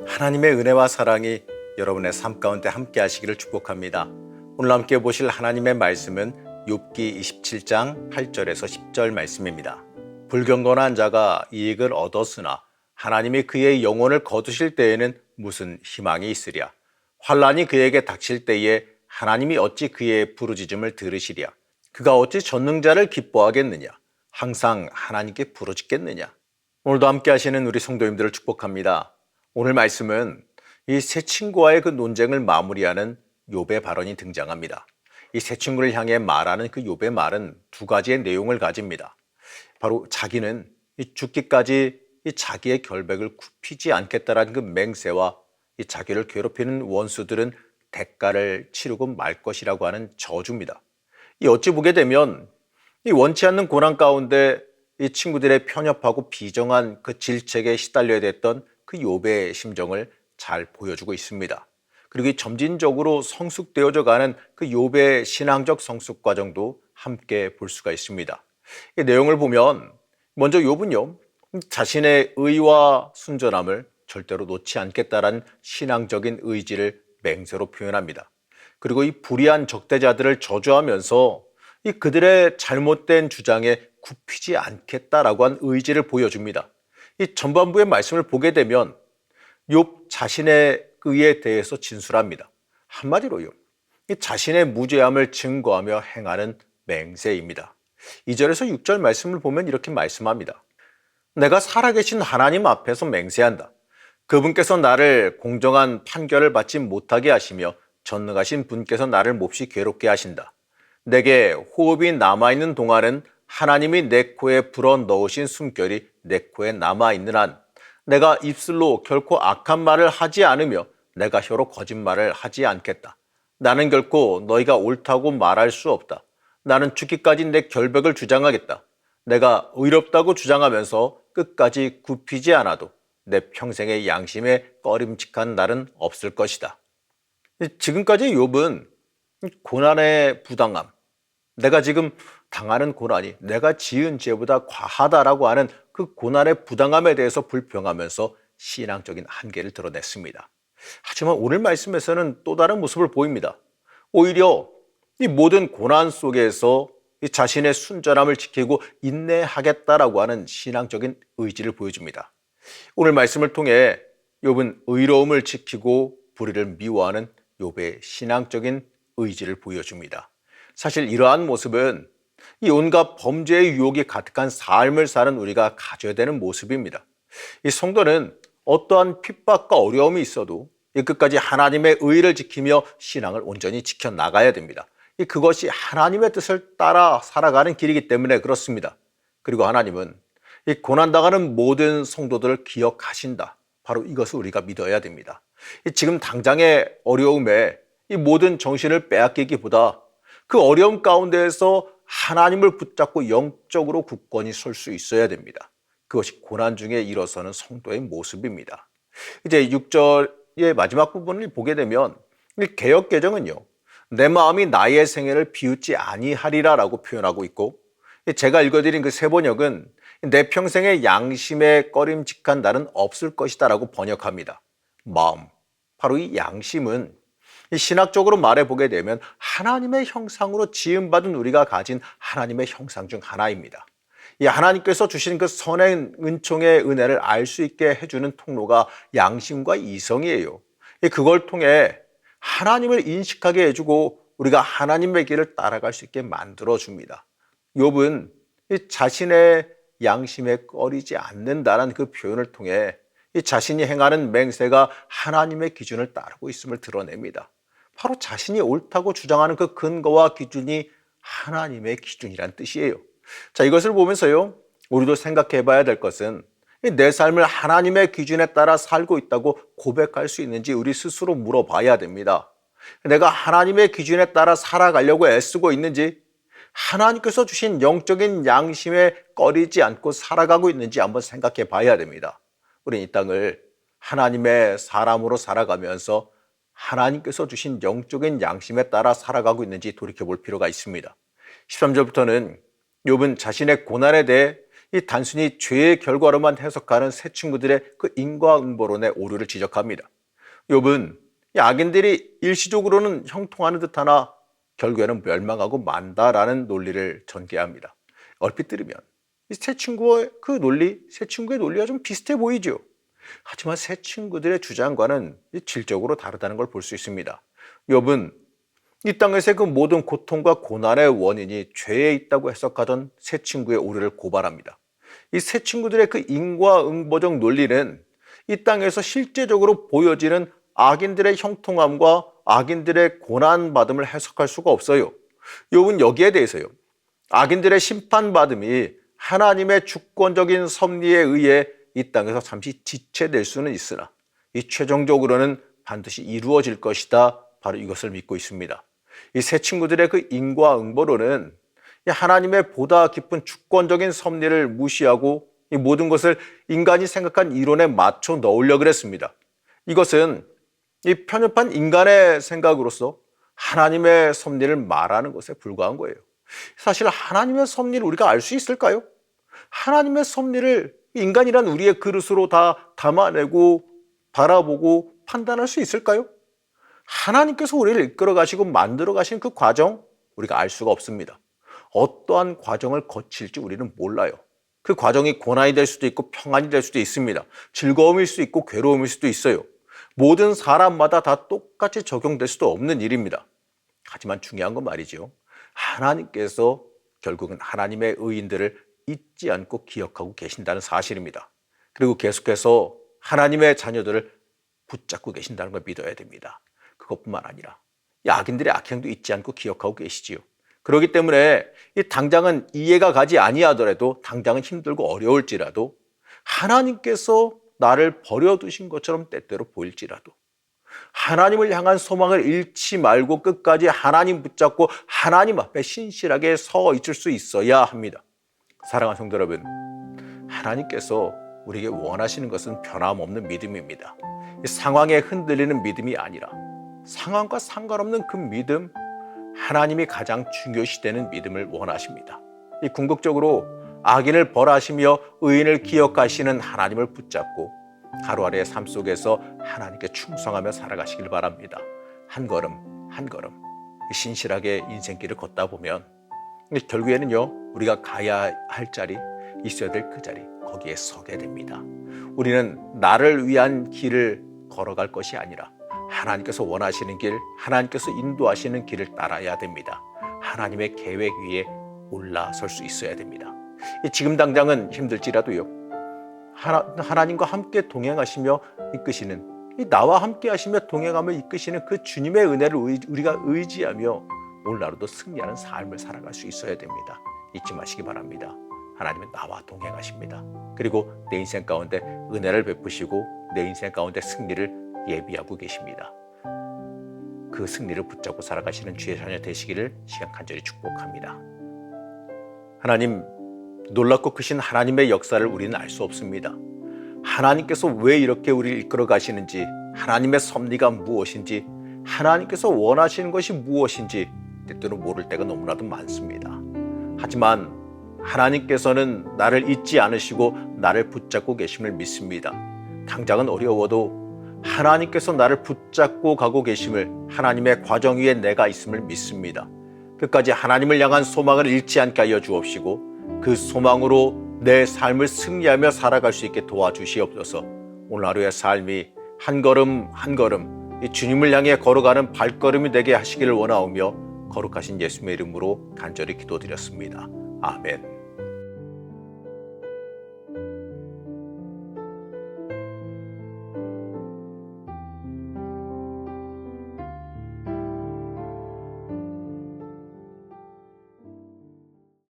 하나님의 은혜와 사랑이 여러분의 삶 가운데 함께 하시기를 축복합니다. 오늘 함께 보실 하나님의 말씀은 욥기 27장 8절에서 10절 말씀입니다. 불경건한 자가 이익을 얻었으나 하나님이 그의 영혼을 거두실 때에는 무슨 희망이 있으랴. 환난이 그에게 닥칠 때에 하나님이 어찌 그의 부르짖음을 들으시랴. 그가 어찌 전능자를 기뻐하겠느냐. 항상 하나님께 부르짖겠느냐. 오늘도 함께 하시는 우리 성도님들을 축복합니다. 오늘 말씀은 이 세 친구와의 그 논쟁을 마무리하는 욥의 발언이 등장합니다. 이 세 친구를 향해 말하는 그 욥의 말은 두 가지의 내용을 가집니다. 바로 자기는 죽기까지 자기의 결백을 굽히지 않겠다라는 그 맹세와 자기를 괴롭히는 원수들은 대가를 치르고 말 것이라고 하는 저주입니다. 어찌 보게 되면 이 원치 않는 고난 가운데 이 친구들의 편협하고 비정한 그 질책에 시달려야 됐던 그 욥의 심정을 잘 보여주고 있습니다. 그리고 이 점진적으로 성숙되어져 가는 그 욥의 신앙적 성숙 과정도 함께 볼 수가 있습니다. 이 내용을 보면 먼저 욥은요, 자신의 의와 순전함을 절대로 놓지 않겠다라는 신앙적인 의지를 맹세로 표현합니다. 그리고 이 불의한 적대자들을 저주하면서 이 그들의 잘못된 주장에 굽히지 않겠다라고 한 의지를 보여줍니다. 이 전반부의 말씀을 보게 되면 욥 자신의 의에 대해서 진술합니다. 한마디로요, 이 자신의 무죄함을 증거하며 행하는 맹세입니다. 2절에서 6절 말씀을 보면 이렇게 말씀합니다. 내가 살아계신 하나님 앞에서 맹세한다. 그분께서 나를 공정한 판결을 받지 못하게 하시며 전능하신 분께서 나를 몹시 괴롭게 하신다. 내게 호흡이 남아있는 동안은 하나님이 내 코에 불어넣으신 숨결이 내 코에 남아있는 한 내가 입술로 결코 악한 말을 하지 않으며 내가 혀로 거짓말을 하지 않겠다. 나는 결코 너희가 옳다고 말할 수 없다. 나는 죽기까지 내 결백을 주장하겠다. 내가 의롭다고 주장하면서 끝까지 굽히지 않아도 내 평생의 양심에 꺼림칙한 날은 없을 것이다. 지금까지 욥은 고난의 부당함, 내가 지금 당하는 고난이 내가 지은 죄보다 과하다라고 하는 그 고난의 부당함에 대해서 불평하면서 신앙적인 한계를 드러냈습니다. 하지만 오늘 말씀에서는 또 다른 모습을 보입니다. 오히려 이 모든 고난 속에서 이 자신의 순전함을 지키고 인내하겠다라고 하는 신앙적인 의지를 보여줍니다. 오늘 말씀을 통해 욥은 의로움을 지키고 불의를 미워하는 욥의 신앙적인 의지를 보여줍니다. 사실 이러한 모습은 이 온갖 범죄의 유혹이 가득한 삶을 사는 우리가 가져야 되는 모습입니다. 이 성도는 어떠한 핍박과 어려움이 있어도 끝까지 하나님의 의를 지키며 신앙을 온전히 지켜나가야 됩니다. 그것이 하나님의 뜻을 따라 살아가는 길이기 때문에 그렇습니다. 그리고 하나님은 이 고난당하는 모든 성도들을 기억하신다. 바로 이것을 우리가 믿어야 됩니다. 지금 당장의 어려움에 이 모든 정신을 빼앗기기보다 그 어려움 가운데에서 하나님을 붙잡고 영적으로 굳건히 설 수 있어야 됩니다. 그것이 고난 중에 일어서는 성도의 모습입니다. 이제 6절의 마지막 부분을 보게 되면 개역개정은요, 내 마음이 나의 생애를 비웃지 아니하리라 라고 표현하고 있고, 제가 읽어드린 그 세번역은 내 평생의 양심에 꺼림칙한 날은 없을 것이다 라고 번역합니다. 마음, 바로 이 양심은 신학적으로 말해보게 되면 하나님의 형상으로 지음받은 우리가 가진 하나님의 형상 중 하나입니다. 이 하나님께서 주신 그 선의 은총의 은혜를 알 수 있게 해주는 통로가 양심과 이성이에요. 그걸 통해 하나님을 인식하게 해주고 우리가 하나님의 길을 따라갈 수 있게 만들어줍니다. 욥은 자신의 양심에 꺼리지 않는다는 그 표현을 통해 자신이 행하는 맹세가 하나님의 기준을 따르고 있음을 드러냅니다. 바로 자신이 옳다고 주장하는 그 근거와 기준이 하나님의 기준이란 뜻이에요. 자, 이것을 보면서요, 우리도 생각해 봐야 될 것은 내 삶을 하나님의 기준에 따라 살고 있다고 고백할 수 있는지 우리 스스로 물어봐야 됩니다. 내가 하나님의 기준에 따라 살아가려고 애쓰고 있는지, 하나님께서 주신 영적인 양심에 꺼리지 않고 살아가고 있는지 한번 생각해 봐야 됩니다. 우리는 이 땅을 하나님의 사람으로 살아가면서 하나님께서 주신 영적인 양심에 따라 살아가고 있는지 돌이켜볼 필요가 있습니다. 13절부터는 욥은 자신의 고난에 대해 이 단순히 죄의 결과로만 해석하는 새 친구들의 그 인과응보론의 오류를 지적합니다. 욥은 이 악인들이 일시적으로는 형통하는 듯하나 결국에는 멸망하고 만다라는 논리를 전개합니다. 얼핏 들으면 이 새 친구의 그 논리, 새 친구의 논리와 좀 비슷해 보이죠. 하지만 새 친구들의 주장과는 질적으로 다르다는 걸 볼 수 있습니다. 욥은 이 땅에서의 그 모든 고통과 고난의 원인이 죄에 있다고 해석하던 새 친구의 오류를 고발합니다. 이 새 친구들의 그 인과응보적 논리는 이 땅에서 실제적으로 보여지는 악인들의 형통함과 악인들의 고난받음을 해석할 수가 없어요. 욥은 여기에 대해서요, 악인들의 심판받음이 하나님의 주권적인 섭리에 의해 이 땅에서 잠시 지체될 수는 있으나 이 최종적으로는 반드시 이루어질 것이다, 바로 이것을 믿고 있습니다. 이 새 친구들의 그 인과응보론은 하나님의 보다 깊은 주권적인 섭리를 무시하고 이 모든 것을 인간이 생각한 이론에 맞춰 넣으려고 그랬습니다. 이것은 이 편협한 인간의 생각으로서 하나님의 섭리를 말하는 것에 불과한 거예요. 사실 하나님의 섭리를 우리가 알 수 있을까요? 하나님의 섭리를 인간이란 우리의 그릇으로 다 담아내고 바라보고 판단할 수 있을까요? 하나님께서 우리를 이끌어 가시고 만들어 가신 그 과정, 우리가 알 수가 없습니다. 어떠한 과정을 거칠지 우리는 몰라요. 그 과정이 고난이 될 수도 있고 평안이 될 수도 있습니다. 즐거움일 수도 있고 괴로움일 수도 있어요. 모든 사람마다 다 똑같이 적용될 수도 없는 일입니다. 하지만 중요한 건 말이죠, 하나님께서 결국은 하나님의 의인들을 잊지 않고 기억하고 계신다는 사실입니다. 그리고 계속해서 하나님의 자녀들을 붙잡고 계신다는 걸 믿어야 됩니다. 그것뿐만 아니라 악인들의 악행도 잊지 않고 기억하고 계시지요. 그렇기 때문에 당장은 이해가 가지 아니하더라도, 당장은 힘들고 어려울지라도 하나님께서 나를 버려두신 것처럼 때때로 보일지라도 하나님을 향한 소망을 잃지 말고 끝까지 하나님 붙잡고 하나님 앞에 신실하게 서 있을 수 있어야 합니다. 사랑하는 성도 여러분, 하나님께서 우리에게 원하시는 것은 변함없는 믿음입니다. 상황에 흔들리는 믿음이 아니라 상황과 상관없는 그 믿음, 하나님이 가장 중요시되는 믿음을 원하십니다. 이 궁극적으로 악인을 벌하시며 의인을 기억하시는 하나님을 붙잡고 하루하루의 삶 속에서 하나님께 충성하며 살아가시길 바랍니다. 한 걸음 한 걸음 신실하게 인생길을 걷다 보면 결국에는요, 우리가 가야 할 자리, 있어야 될 그 자리, 거기에 서게 됩니다. 우리는 나를 위한 길을 걸어갈 것이 아니라 하나님께서 원하시는 길, 하나님께서 인도하시는 길을 따라야 됩니다. 하나님의 계획 위에 올라설 수 있어야 됩니다. 지금 당장은 힘들지라도요, 하나님과 함께 동행하시며 이끄시는, 나와 함께 하시며 동행하며 이끄시는 그 주님의 은혜를 우리가 의지하며 오늘 하루도 승리하는 삶을 살아갈 수 있어야 됩니다. 잊지 마시기 바랍니다. 하나님은 나와 동행하십니다. 그리고 내 인생 가운데 은혜를 베푸시고 내 인생 가운데 승리를 예비하고 계십니다. 그 승리를 붙잡고 살아가시는 주의 자녀 되시기를 시간 간절히 축복합니다. 하나님, 놀랍고 크신 하나님의 역사를 우리는 알 수 없습니다. 하나님께서 왜 이렇게 우리를 이끌어 가시는지, 하나님의 섭리가 무엇인지, 하나님께서 원하시는 것이 무엇인지 때때로 모를 때가 너무나도 많습니다. 하지만 하나님께서는 나를 잊지 않으시고 나를 붙잡고 계심을 믿습니다. 당장은 어려워도 하나님께서 나를 붙잡고 가고 계심을, 하나님의 과정 위에 내가 있음을 믿습니다. 끝까지 하나님을 향한 소망을 잃지 않게 하여 주옵시고 그 소망으로 내 삶을 승리하며 살아갈 수 있게 도와주시옵소서. 오늘 하루의 삶이 한 걸음 한 걸음 이 주님을 향해 걸어가는 발걸음이 되게 하시기를 원하오며 거룩하신 예수님의 이름으로 간절히 기도드렸습니다. 아멘.